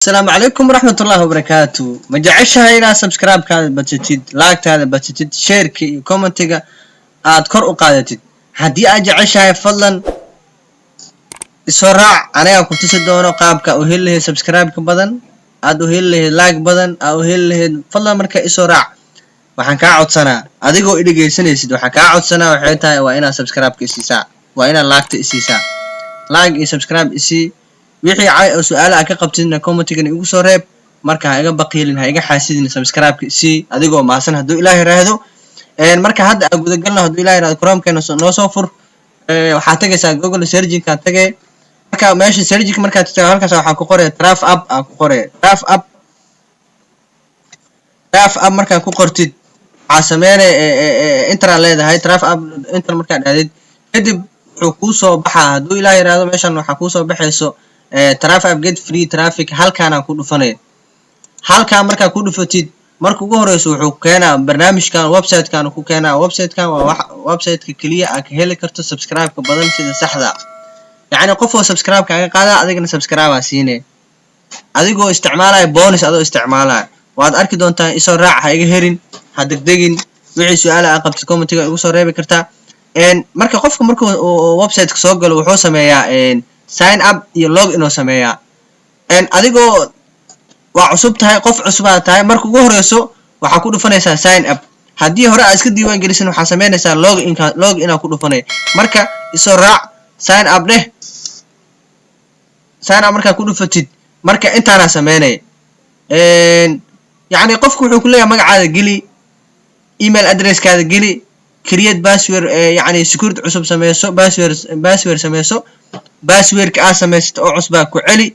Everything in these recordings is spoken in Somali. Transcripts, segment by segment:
السلام عليكم ورحمة الله وبركاته. ما جعشها إلى سبسكرايب كذا بتشتد لايك هذا بتشتد شير كومنت أذكر أقادتي هدي أجعشها فضلا السرعة أنا كنت سدونه قابك أهل له سبسكرايب كبدن أهل له لايك بدن أهل له فضلا مركا السرعة وحنكعد سنة أديكو إلي جيسن يسد وحنكعد سنة وحيتها وإنا سبسكرايب كيسيسا وإنا لايك تيسيسا لايك سبسكرايب إسي wixii ay su'aalaha ka qabtidna comment-ga igu soo reeb marka ha iga baqiilin ha iga xaasidin subscribe-ka si adigoo maasan haduu Ilaahay raahdo marka hadda aan guda galno haduu Ilaahay raahdo Chrome-keena noo soo fur waxa tagaysaa Google search-ka tagay marka meesha search-ka marka tagto halkaas waxa ku qoray Traf app aan ku qoray Traf app marka ku qortid caasameene intra leedahay Traf app inta marka dhaadid kadib wuxuu ku soo baxaa haduu Ilaahay raahdo meeshan waxa ku soo baxayso Traf app get free traffic halkaan ku dhufanay halkaan marka ku dhufatid marka ugu horeyso wuxuu keenaa barnaamijkan website-kan ku keenaa website-kan waa website-ka kaliya aad ka heli karto subscribe-ka badan sida saxda yaani qof oo subscribe-ka ka qaada adigana subscribe siinay adigoo isticmaalay bonus adoo isticmaalay waad arki doontaa isoo raac ha iga herin ha degdegin wixii su'aalaha aad qabtid comment-ga igu soo reebi kartaa marka qofka marka website-ka soo galo wuxuu sameeyaa sign up iyo log in oo sameeyaa adigoo waa cusub tahay qof cusub aad tahay marka ugu horeyso waxa ku dhufanaysaa sign up hadii hore aad iska diiwaan gelisan waxa sameynaysaa log in ku dhufanay marka isoo raac sign up dheh sign up marka ku dhufatid marka intaana sameynay yaani qofku wuxuu ku leeyahay magacaada geli email address-kaada geli create password yaani security cusub sameeyso password sameeyso password-ka aad sameeysto oo cusub ku celi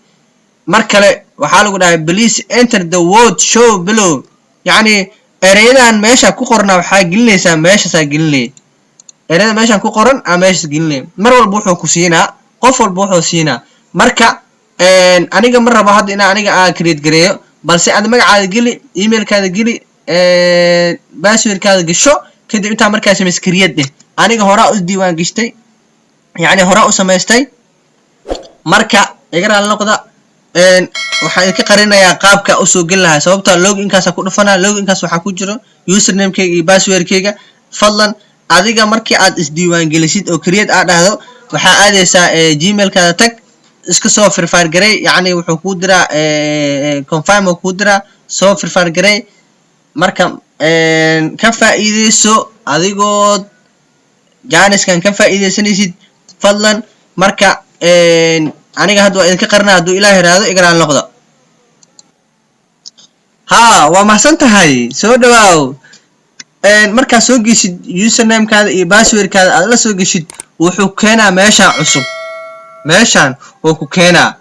mar kale waxa lagu dhahay please enter the word show below yaani erayadan meesha ku qorna waxa gelinaysaa meesha gelinay erayada meesha ku qoran ama meesha gelinay mar walba wuxuu ku siinaa qof walba wuxuu siinaa marka aniga mar raba hadda ina aniga aan create gareeyo balse aad magacaada geli email-kaada geli password-kaada gasho kadib inta markaas sameys create dheh aniga hore u diiwaan gashtay yaani hore u sameystay marka igara noqda waxa ka qarinayaa qaabka u soo gal lahaa sababta login-kaas ku dhufanaa login-kaas waxa ku jiro username-kayga iyo password-kayga fadlan adiga markii aad isdiiwaan gelisid oo create aad dhahdo waxa aadaysaa gmail-kaada tag iska soo verify garay yaani wuxuu ku diraa confirm ku diraa soo verify garay marka ka faa'iideyso adigoo jaaniskan ka faa'iideysanaysid fadlan marka aniga hadda waa idinka qarnaa haduu Ilaahay raado igraan noqdo waa mahsan tahay soo dhawaaw marka soo gishid username-kaada iyo password-kaada aad la soo gishid wuxuu keenaa meesha cusub meeshan oo ku keenaa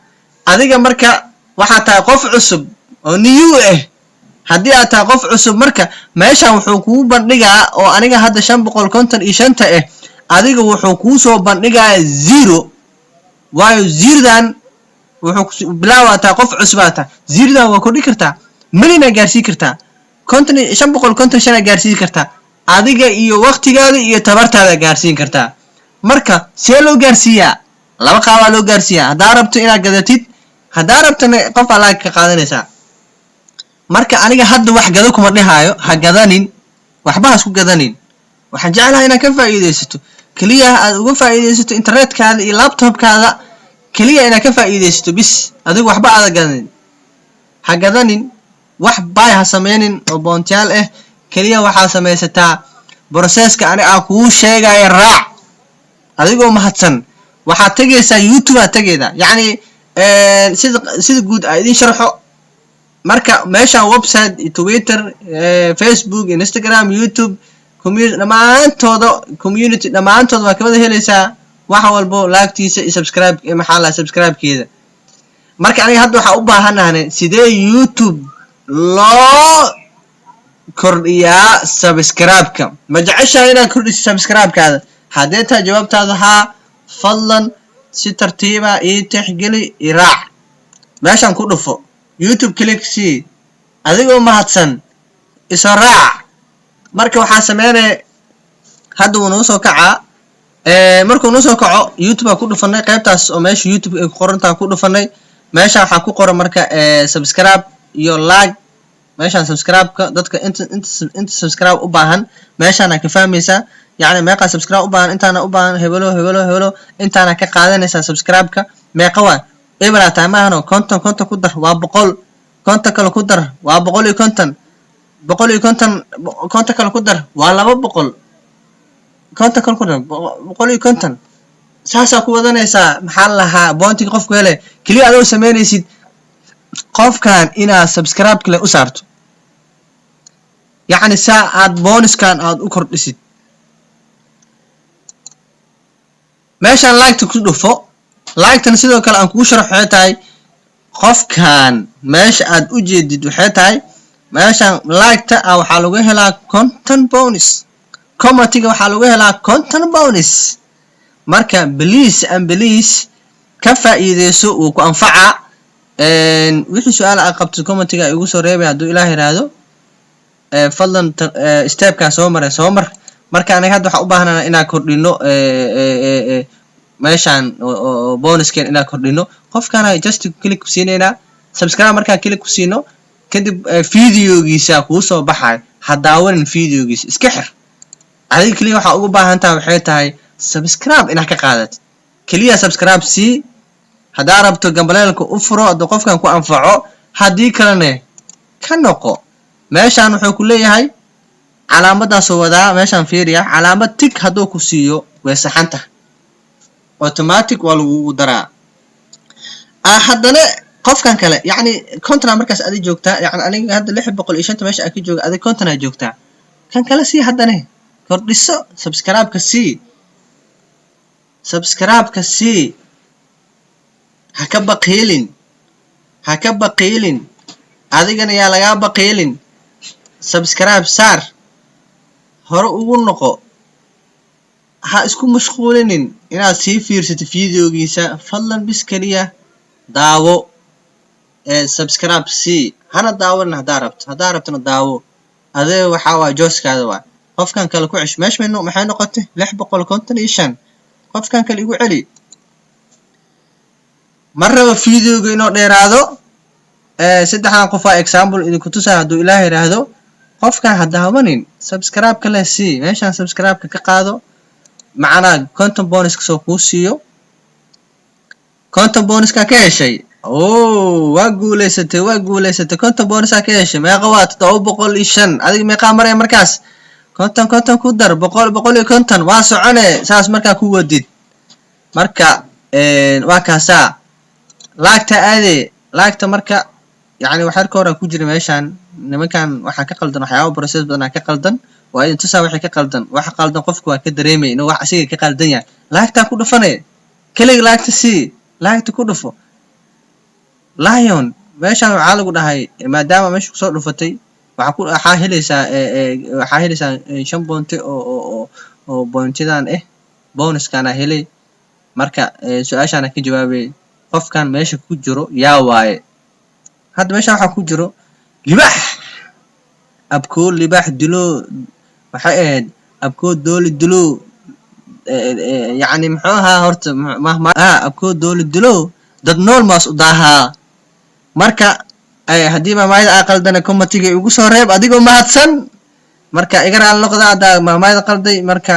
adiga marka waxa tahay qof cusub oo new hadii aad tahay qof cusub marka meeshan wuxuu ku bandhigaa oo aniga hadda 555 adiga wuxuu ku soo bandhigaa 0 waayo zirdan wuxuu bilaawata qof cusbaata zirdan waa kordhi kartaa milina gaarsiin kartaa 555 gaarsiin kartaa adiga iyo waqtigaada iyo tabartaada gaarsiin kartaa marka see loo gaarsiiyaa laba qaab loo gaarsiiyaa hadaa rabto inaad gadatid hadaa rabtana qof alaag ka qaadanaysaa marka aniga hadda wax gado kuma dhahaayo ha gadanin waxba ha isku gadanin waxaan jeclahay inaad ka faa'iideysato kaliya aad uga faa'iideysato internet-kaada iyo laptop-kaada kaliya inaad ka faa'iideysato bis adigu waxba aad gadanin ha gadanin wax baay ha sameynin oo boontiyaal kaliya waxa sameysataa process-ka aniga ku sheegay raac adigoo mahadsan waxa tagaysaa YouTube aad tagayda yaani sida guud ay idin sharxo marka meesha website Twitter Facebook Instagram YouTube community dhamaantooda waa kamada helaysaa wax walbo laagtiisa iyo subscribe maxaa la subscribe-keeda marka aniga hadda waxa u baahanahay sidee YouTube loo kordhiyaa subscribe-ka ma jeceshahay inaad kordhiso subscribe-kaada hadee taa jawaabtaada fadlan si tartiib ah ii tixgeli iraac meeshan ku dhufo YouTube click si adigoo mahadsan isoo raac marka waxa sameeyay hadda uu noo soo kacaa markuu noo soo kaco YouTube ku dhufanay qaybtaas oo meesha YouTube ay qorantaa ku dhufanay meesha waxa ku qoran marka subscribe iyo like meeshan subscribe-ka dadka inta subscribe u baahan meeshaan ka fahmaysa يعني meeqa subscribe u baahan intaana u baahan hebelo intaana ka qaadanaysa subscribe-ka meeqa waa ibra taamaano konton ku dar waa 100 konton kale ku dar waa 150 konton kale ku dar waa 200 konton kale ku dar 150 saasa ku wadanaysa maxaa lahaa bounty qofku hele kaliya adoo sameynaysid qofkan ina subscribe kale u saarto يعني ساعات bonus kan aad u kordhisid meeshan like ku dhufo like tan sidoo kale aan kugu sharaxay tahay qofkan meesha aad u jeedid waxay tahay meeshan like ta waxa lagu helaa content bonus comment-ga waxa lagu helaa content bonus marka please ka faa'iideyso oo ku anfaca wixii su'aal aad qabto comment-ga igu soo reebay haduu Ilaahay raado fadlan step-ka soo mar marka anaga hadda waxa u baahanahay inaan kordhino meeshan bonus-kan inaan kordhino qofkana just click ku siinayna subscribe marka click ku siino kadib video-giisa ku soo baxay hadaawan video-giisa iska xir adiga kaliya waxa ugu baahantaa waxay tahay subscribe inaad ka qaadato kaliya subscribe si hadaa rabto gambaleelka u furo hadii qofkan ku anfaco hadii kalena ka noqo meeshan wuxuu ku leeyahay calaamadaas wada meeshan fiiriya calaamad tick haduu ku siiyo way saxanta automatic waa lagu daraa haddana qofkan kale yani konton markaas adi joogtaa yani aniga hadda 650 meesha ka jooga adi konton ay joogtaa kan kale si haddana kordhiso subscribe-ka si ha ka baqeelin adigana yaa laga baqeelin subscribe saar hore ugu noqo ha isku mashquulinin inaad sii fiirsato video-giisa fadlan bis kaliya daawo subscribe si hana daawan hadaa rabtana daawo adee waxa waa jooskaada waa qofkan kale ku cish meeshmayno maxay noqotay 655 qofkan kale igu celi marraba video-ga inoo dheeraado saddexdan qof waa example idinku tusaa haduu Ilaahay raahdo qofkan hadaawanin subscribe kale si meeshan subscribe-ka ka qaado macna content bonus ka soo ku siiyo content bonus ka heshay waa guuleysatay content bonus ka heshay meeqa waa 705 adiga meeqa maray markaas content ku dar 100 waa socone saas marka ku wadid marka waa kaasa like-ta marka يعني waxaan ka hor ku jira meeshan nimankan waxa ka qaldan waxyaabo process badan ka qaldan waa in tusaa wixii ka qaldan waxa qaldan qofku waa ka dareemay inuu wax asiga ka qaldan yahay like-ta ku dhufanay kaliya like-ta si like-ta ku dhufo lion meeshan waxa lagu dhahay maadaama meesha ku soo dhufatay waxa helaysaa 5 bounty oo bounty-dan bonus kana helay marka su'aashana ka jawaabay qofkan meesha ku jiro yaa waaye hadda meesha waxa ku jiro libax abkool libax dilo waxa abkool dooli dilo yani muxuu ahaa horta abkool dooli dilo dad nool maas u daaha marka hadii maamaayda aqaldana comment-ga ugu soo reeb adigoo mahadsan marka igaraan noqda maamaayda qalday marka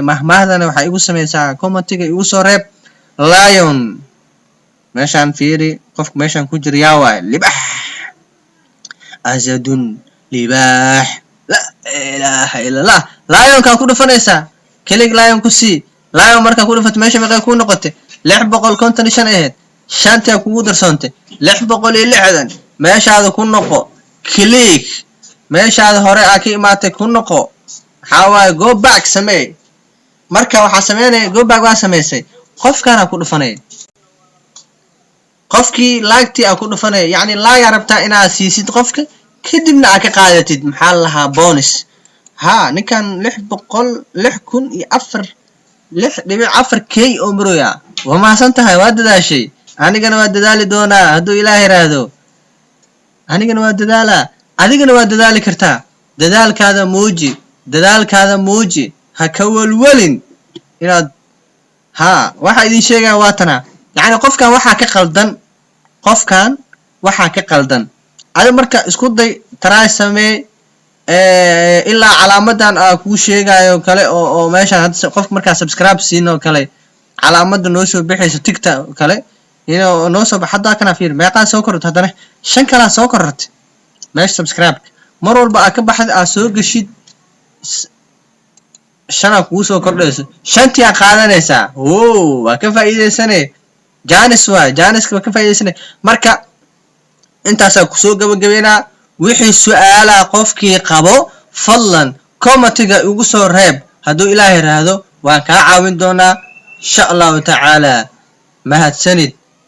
mahmaahdana waxa igu sameeysaa comment-ga ugu soo reeb lion meeshan fiiri qofka meeshan ku jira yaa waay libax azadun libax la ilaaha illa allah lion ka ku dhufanaysa kaliya lion ku si lion marka ku dhufato meesha meeqa ku noqotay 655 aheed shanta kugu darsoontay 660 meeshaada ku noqo click meeshaada hore ka imaatay ku noqo waxa waay go back samee marka waxa sameeyay go back waa sameysay qofkana ku dhufanay qofkii like-ti ku dhufanay yani like rabtaa inaad siisid qofka kadibna aad ka qaadatid maxaa lahaa bonus ninkan 6,004 oo maroya waa maasan tahay waa dadaashay anigana waa dadaali doonaa haduu Ilaahay raado anigana waa dadaala adigana waa dadaali kartaa dadaalkaada muuji ha ka walwalin inaad waxa idin sheegaa waa tana يعني qofkan waxa ka qaldan qofkan waxa ka qaldan adi marka isku day try samee ilaa calaamadan ku sheegayo kale oo meesha hadda qof marka subscribe siino kale calaamada noo soo bixayso TikTok kale noo soo baxada kana fiir meeqa soo korto hadana 5 kala soo korto meesha subscribe mar walba aad ka baxid aad soo gashid shana ku soo kordhayso shantii aad qaadanaysaa waa ka faa'iideysanay Janis ka faa'iideysanay marka intaas ku soo gabagabeena wixii su'aala qofkii qabo fadlan commentiga ugu soo reeb haduu Ilaahay raado waan ka caawin doonaa insha Allah ta'ala mahadsanid